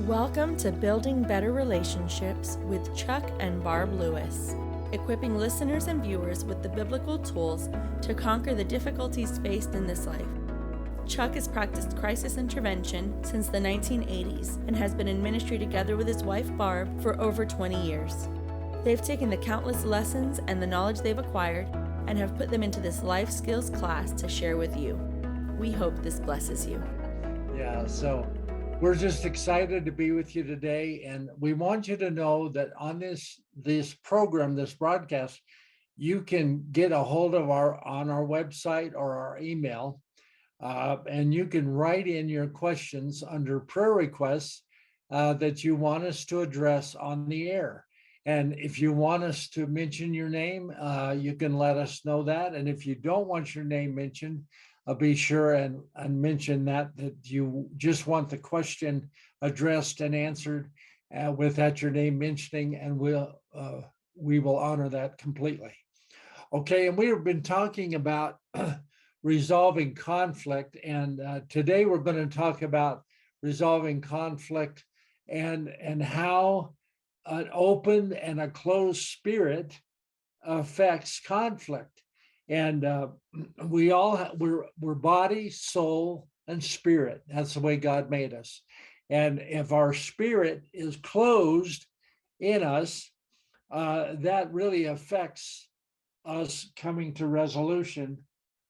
Welcome to Building Better Relationships with Chuck and Barb Lewis, equipping listeners and viewers with the biblical tools to conquer the difficulties faced in this life. Chuck has practiced crisis intervention since the 1980s and has been in ministry together with his wife Barb for over 20 years. They've taken the countless lessons and the knowledge they've acquired and have put them into this life skills class to share with you. We hope this blesses you. Yeah, so we're just excited to be with you today, and we want you to know that on this program, this broadcast, you can get a hold of on our website or our email, and you can write in your questions under prayer requests that you want us to address on the air. And if you want us to mention your name, you can let us know that. And if you don't want your name mentioned, be sure and mention that you just want the question addressed and answered without your name mentioning, and we will honor that completely. Okay, and we have been talking about resolving conflict, and today we're going to talk about resolving conflict and how an open and a closed spirit affects conflict. And we're body, soul, and spirit. That's the way God made us. And if our spirit is closed in us, that really affects us coming to resolution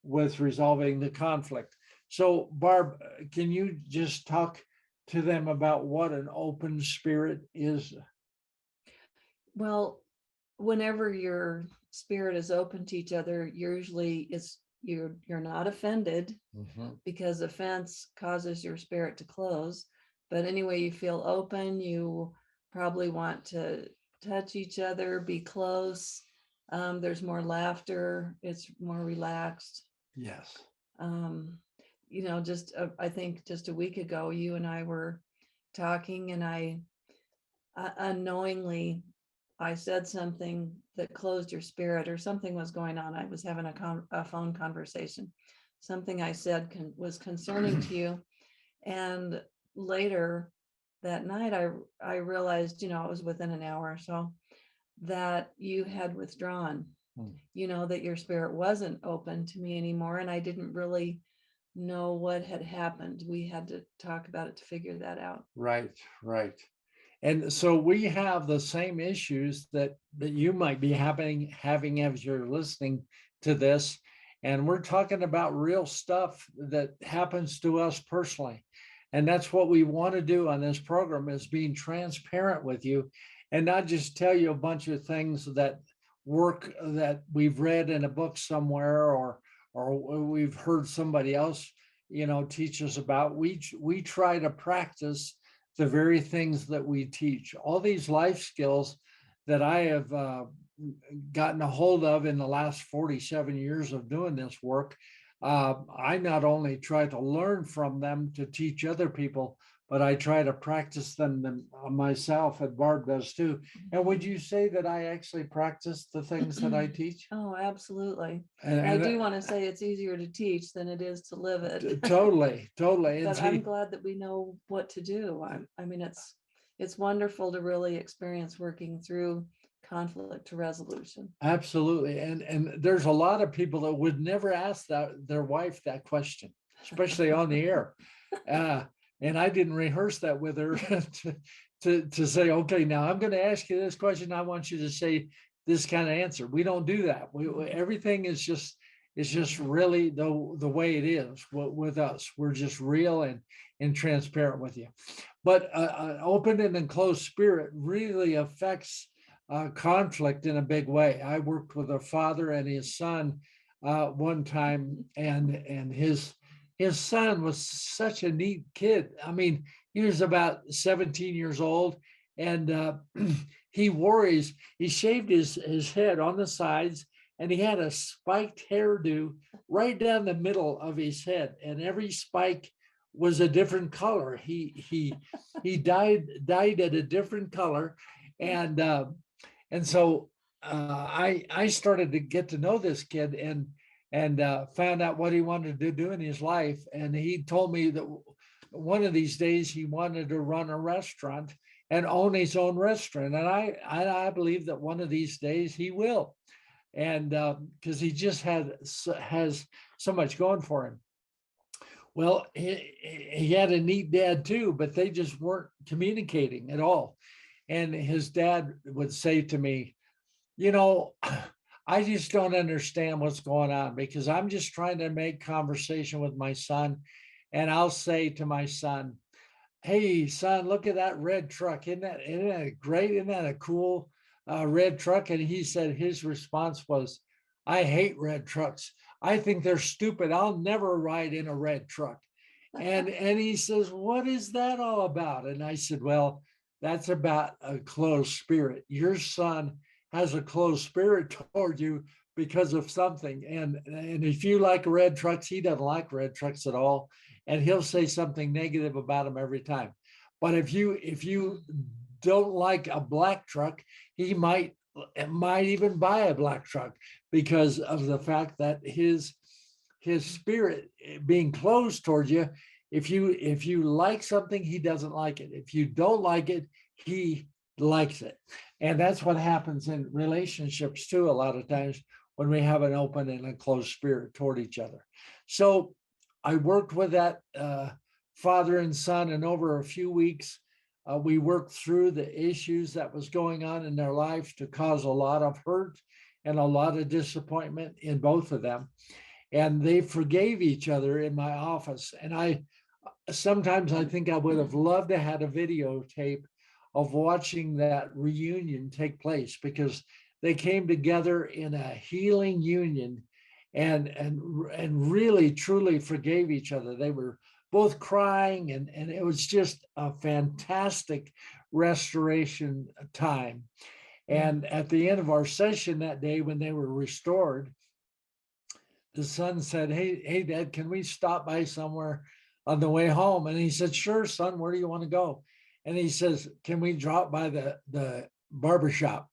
with resolving the conflict. So, Barb, can you just talk to them about what an open spirit is? Well, whenever your spirit is open to each other, usually you're not offended, because offense causes your spirit to close. But anyway, you feel open, you probably want to touch each other, be close. There's more laughter, it's more relaxed. Yes. I think just a week ago, you and I were talking, and I unknowingly I said something that closed your spirit, or something was going on. I was having a phone conversation. Something I said was concerning to you. And later that night, I realized, it was within an hour or so, that you had withdrawn, that your spirit wasn't open to me anymore. And I didn't really know what had happened. We had to talk about it to figure that out. Right. And so we have the same issues that you might be having as you're listening to this. And we're talking about real stuff that happens to us personally. And that's what we want to do on this program, is being transparent with you and not just tell you a bunch of things that we've read in a book somewhere or we've heard somebody else, teach us about. We try to practice the very things that we teach. All these life skills that I have gotten a hold of in the last 47 years of doing this work, I not only try to learn from them to teach other people, but I try to practice them myself, and Barb does too. And would you say that I actually practice the things that I teach? Oh, absolutely. And I do want to say it's easier to teach than it is to live it. Totally. But I'm glad that we know what to do. I mean, it's wonderful to really experience working through conflict to resolution. Absolutely. And there's a lot of people that would never ask their wife that question, especially on the air. And I didn't rehearse that with her to say, okay, now I'm going to ask you this question. I want you to say this kind of answer. We don't do that. Everything is just really the way it is with us. We're just real and transparent with you. But an open and enclosed spirit really affects conflict in a big way. I worked with a father and his son one time, and his son was such a neat kid. I mean, he was about 17 years old, and he shaved his head on the sides, and he had a spiked hairdo right down the middle of his head, and every spike was a different color. He dyed it a different color, and so I started to get to know this kid and found out what he wanted to do in his life. And he told me that one of these days he wanted to run a restaurant and own his own restaurant. And I believe that one of these days he will. And because he just has so much going for him. Well, he had a neat dad too, but they just weren't communicating at all. And his dad would say to me, you know, I just don't understand what's going on, because I'm just trying to make conversation with my son. And I'll say to my son, hey, son, look at that red truck. Isn't that great? Isn't that a cool red truck? And he said his response was, I hate red trucks. I think they're stupid. I'll never ride in a red truck. And he says, what is that all about? And I said, well, that's about a closed spirit. Your son has a closed spirit toward you because of something. And if you like red trucks, he doesn't like red trucks at all. And he'll say something negative about them every time. But if you don't like a black truck, he might even buy a black truck because of the fact that his spirit being closed towards you. If you like something, he doesn't like it. If you don't like it, he likes it. And that's what happens in relationships too, a lot of times, when we have an open and a closed spirit toward each other. So I worked with that father and son, and over a few weeks, we worked through the issues that was going on in their life to cause a lot of hurt and a lot of disappointment in both of them. And they forgave each other in my office. And sometimes I think I would have loved to have a videotape of watching that reunion take place, because they came together in a healing union and really truly forgave each other. They were both crying, and it was just a fantastic restoration time. And at the end of our session that day, when they were restored, the son said, hey, Dad, can we stop by somewhere on the way home? And he said, sure, son, where do you want to go? And he says, can we drop by the barbershop?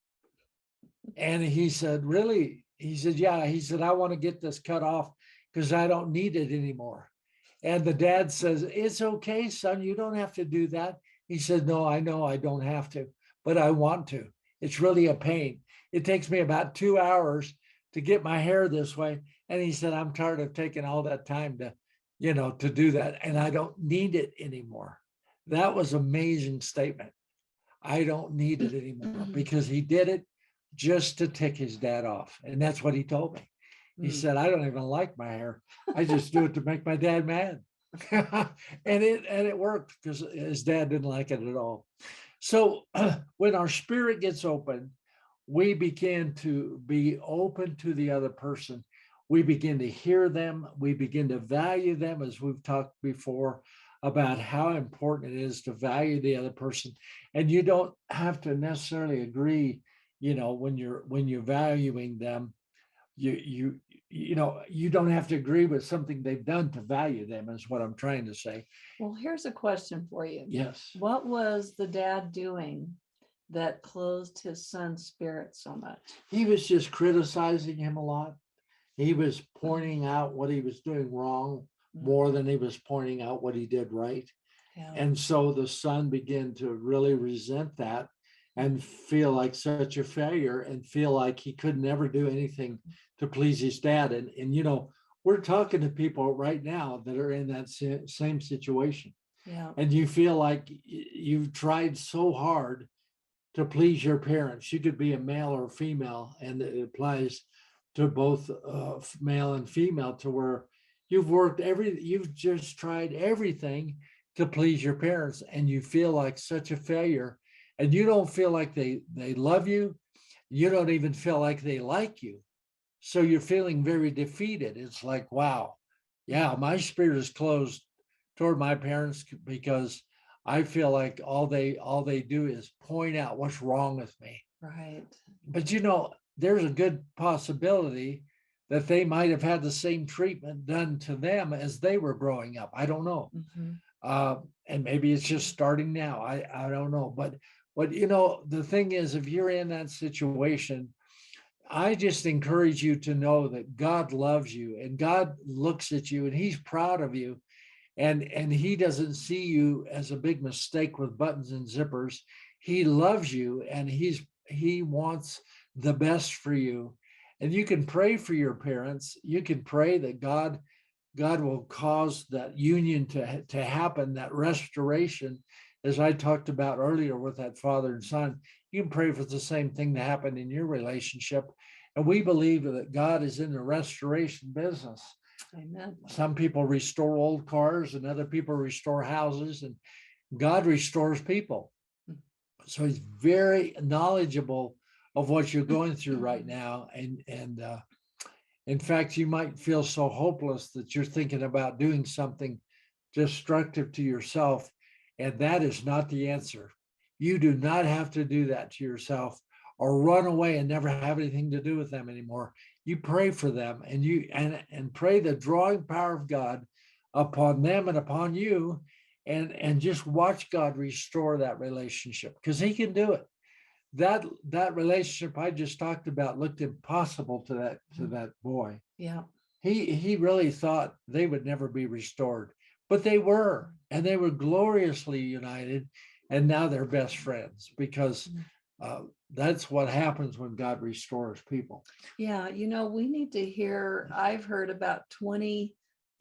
And he said, really? He said, yeah. He said, I want to get this cut off because I don't need it anymore. And the dad says, it's okay, son, you don't have to do that. He said, no, I know I don't have to, but I want to. It's really a pain. It takes me about 2 hours to get my hair this way. And he said, I'm tired of taking all that time to do that. And I don't need it anymore. That was an amazing statement. I don't need it anymore, because he did it just to tick his dad off. And that's what he told me. He said, I don't even like my hair. I just do it to make my dad mad. and it worked, because his dad didn't like it at all. So when our spirit gets open, we begin to be open to the other person. We begin to hear them. We begin to value them, as we've talked before about how important it is to value the other person. And you don't have to necessarily agree, when you're valuing them, you don't have to agree with something they've done to value them, is what I'm trying to say. Well, here's a question for you. Yes. What was the dad doing that closed his son's spirit so much? He was just criticizing him a lot. He was pointing out what he was doing wrong more than he was pointing out what he did right. Yeah. And so the son began to really resent that and feel like such a failure, and feel like he could never do anything to please his dad. And we're talking to people right now that are in that same situation. Yeah. And you feel like you've tried so hard to please your parents. You could be a male or female, and it applies to both male and female, to where you've just tried everything to please your parents, and you feel like such a failure, and you don't feel like they love you. You don't even feel like they like you. So you're feeling very defeated. It's like, wow, yeah, my spirit is closed toward my parents, because I feel like all they do is point out what's wrong with me. Right. But there's a good possibility that they might have had the same treatment done to them as they were growing up. I don't know. And maybe it's just starting now. I don't know. But the thing is, if you're in that situation, I just encourage you to know that God loves you, and God looks at you, and he's proud of you. and he doesn't see you as a big mistake with buttons and zippers. He loves you, and he wants the best for you. And you can pray for your parents. You can pray that God will cause that union to happen, that restoration, as I talked about earlier with that father and son. You can pray for the same thing to happen in your relationship. And we believe that God is in the restoration business. Amen. Some people restore old cars, and other people restore houses, and God restores people. So he's very knowledgeable of what you're going through right now. And in fact, you might feel so hopeless that you're thinking about doing something destructive to yourself. And that is not the answer. You do not have to do that to yourself or run away and never have anything to do with them anymore. You pray for them, and and pray the drawing power of God upon them and upon you, and just watch God restore that relationship, because he can do it. That relationship I just talked about looked impossible to that boy. Yeah. He really thought they would never be restored, but they were, and they were gloriously united, and now they're best friends, because that's what happens when God restores people. Yeah, we need to hear, I've heard about 20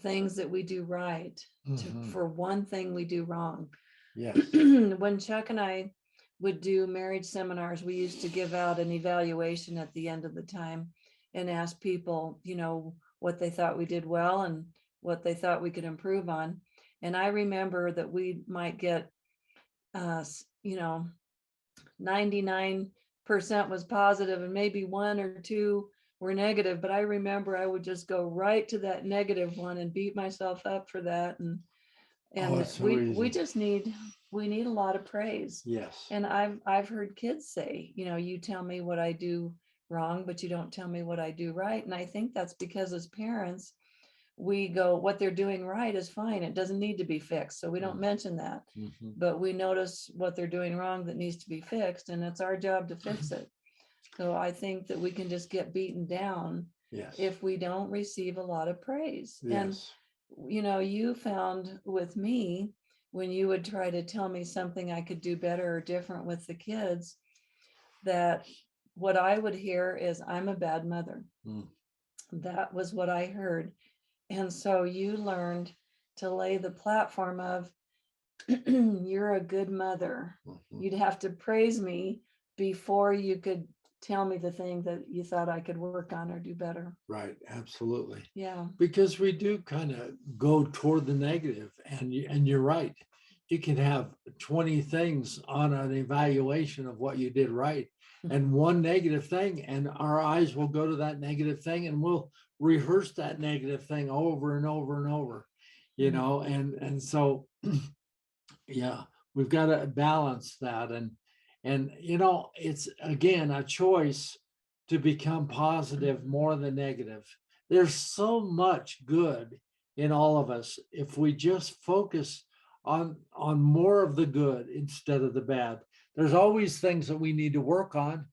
things that we do right for one thing we do wrong. Yes. When Chuck and I would do marriage seminars, we used to give out an evaluation at the end of the time and ask people, what they thought we did well and what they thought we could improve on. And I remember that we might get, 99% was positive and maybe 1 or 2 were negative. But I remember I would just go right to that negative one and beat myself up for that. And we just need a lot of praise. Yes. And I've heard kids say, you tell me what I do wrong, but you don't tell me what I do right. And I think that's because as parents, we go, what they're doing right is fine. It doesn't need to be fixed. So we don't mention that, but we notice what they're doing wrong that needs to be fixed, and it's our job to fix it. So I think that we can just get beaten down if we don't receive a lot of praise. Yes. And, you found with me, when you would try to tell me something I could do better or different with the kids, that what I would hear is, I'm a bad mother. That was what I heard. And so you learned to lay the platform of, you're a good mother. You'd have to praise me before you could tell me the thing that you thought I could work on or do better. Right. Absolutely. Yeah. Because we do kind of go toward the negative, and you're right. You can have 20 things on an evaluation of what you did right, and one negative thing, and our eyes will go to that negative thing, and we'll rehearse that negative thing over and over and over, and so yeah, we've got to balance that, and it's again a choice to become positive more than negative. There's so much good in all of us if we just focus on more of the good instead of the bad. There's always things that we need to work on,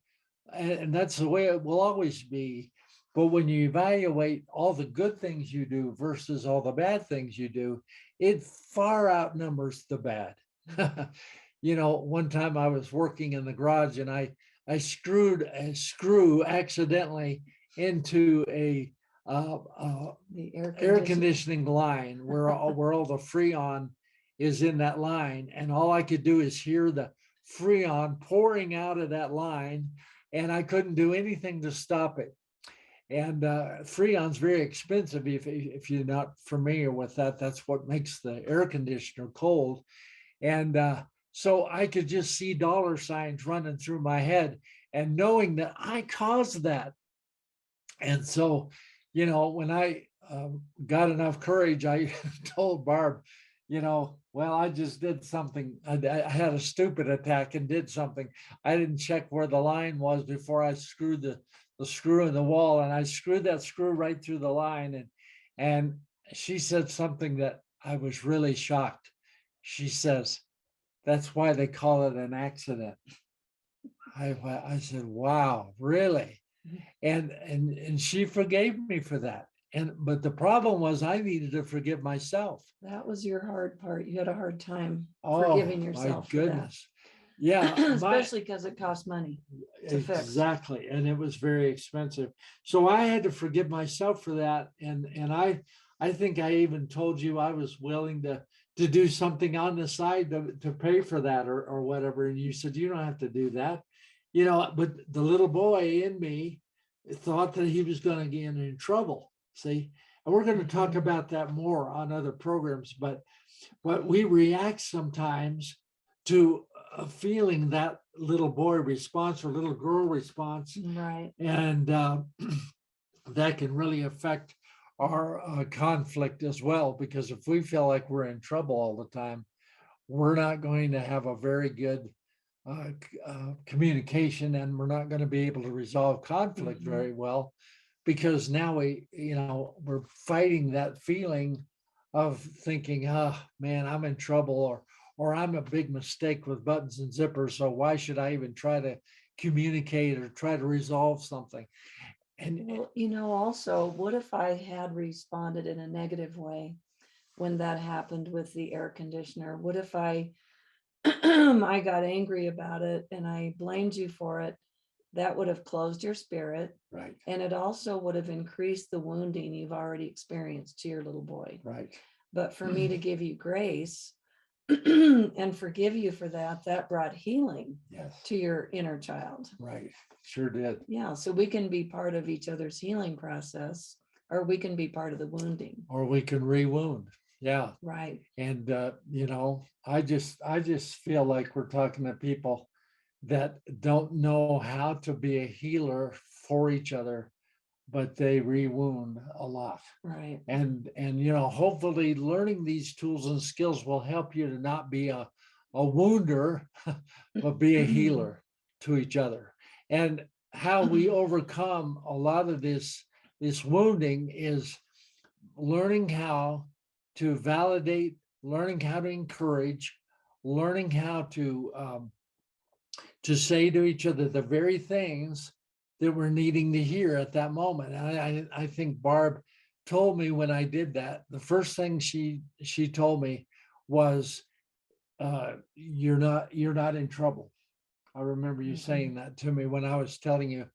and that's the way it will always be. But when you evaluate all the good things you do versus all the bad things you do, it far outnumbers the bad. One time I was working in the garage, and I screwed a screw accidentally into the air conditioning line where all the Freon is in that line. And all I could do is hear the Freon pouring out of that line, and I couldn't do anything to stop it. And Freon's very expensive. If you're not familiar with that, that's what makes the air conditioner cold. And so I could just see dollar signs running through my head, and knowing that I caused that. And so, when I got enough courage, I told Barb, well, I just did something. I had a stupid attack and did something. I didn't check where the line was before I screwed the screw in the wall, and I screwed that screw right through the line. And she said something that I was really shocked. She says, "That's why they call it an accident." I said, "Wow, really?" And she forgave me for that. But the problem was I needed to forgive myself. That was your hard part. You had a hard time Oh, forgiving my yourself for that. goodness. Yeah, Especially because it costs money to fix. exactly. And it was very expensive. So I had to forgive myself for that. And I think I even told you I was willing to do something on the side to pay for that or whatever. And you said, you don't have to do that. But the little boy in me thought that he was going to get in trouble. See, and we're going to talk about that more on other programs, but we react sometimes to a feeling that little boy response or little girl response. Right. And that can really affect our conflict as well, because if we feel like we're in trouble all the time, we're not going to have a very good communication, and we're not going to be able to resolve conflict very well, because now we're fighting that feeling of thinking, oh man, I'm in trouble, or I'm a big mistake with buttons and zippers, so why should I even try to communicate or try to resolve something? And well, also, what if I had responded in a negative way when that happened with the air conditioner? What if I I got angry about it and I blamed you for it? That would have closed your spirit. right, And it also would have increased the wounding you've already experienced to your little boy. right, But for me to give you grace and forgive you for that brought healing yes, to your inner child. right, sure did. Yeah. So we can be part of each other's healing process, or we can be part of the wounding. Or we can re-wound. Yeah. Right. And I just feel like we're talking to people that don't know how to be a healer for each other, but they re-wound a lot. Right. And hopefully learning these tools and skills will help you to not be a wounder, but be a healer to each other. And how we overcome a lot of this wounding is learning how to validate, learning how to encourage, learning how to say to each other the very things that we're needing to hear at that moment. And I think Barb told me when I did that, the first thing she told me was, you're not in trouble. I remember you saying that to me when I was telling you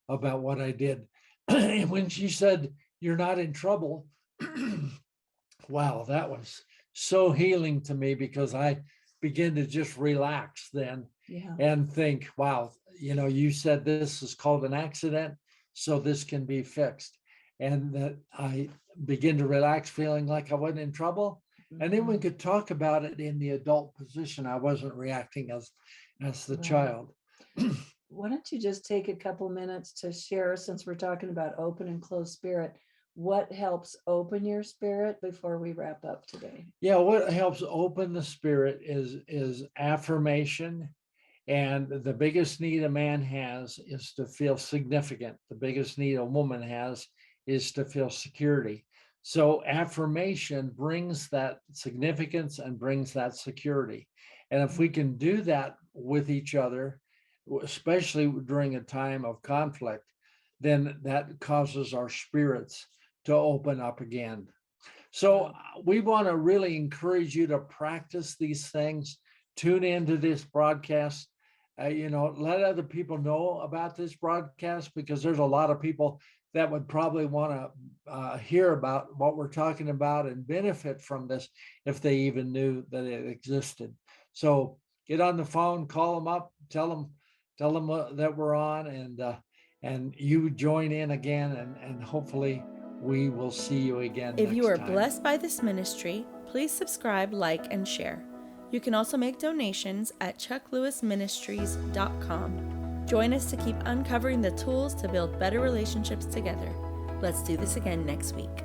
about what I did. And when she said, you're not in trouble, wow, that was so healing to me, because I began to just relax then. Yeah. And think, wow, you said this is called an accident, so this can be fixed. And that I begin to relax, feeling like I wasn't in trouble. And then we could talk about it in the adult position. I wasn't reacting as the Right. child. Why don't you just take a couple minutes to share, since we're talking about open and closed spirit, what helps open your spirit before we wrap up today? Yeah, what helps open the spirit is affirmation. And the biggest need a man has is to feel significant. The biggest need a woman has is to feel security. So affirmation brings that significance and brings that security. And if we can do that with each other, especially during a time of conflict, then that causes our spirits to open up again. So we want to really encourage you to practice these things. Tune into this broadcast. Let other people know about this broadcast, because there's a lot of people that would probably want to hear about what we're talking about and benefit from this if they even knew that it existed. So get on the phone, call them up, tell them that we're on, and you join in again, and hopefully we will see you again. If you are next time. blessed by this ministry, please subscribe, like, and share. You can also make donations at chucklewisministries.com. Join us to keep uncovering the tools to build better relationships together. Let's do this again next week.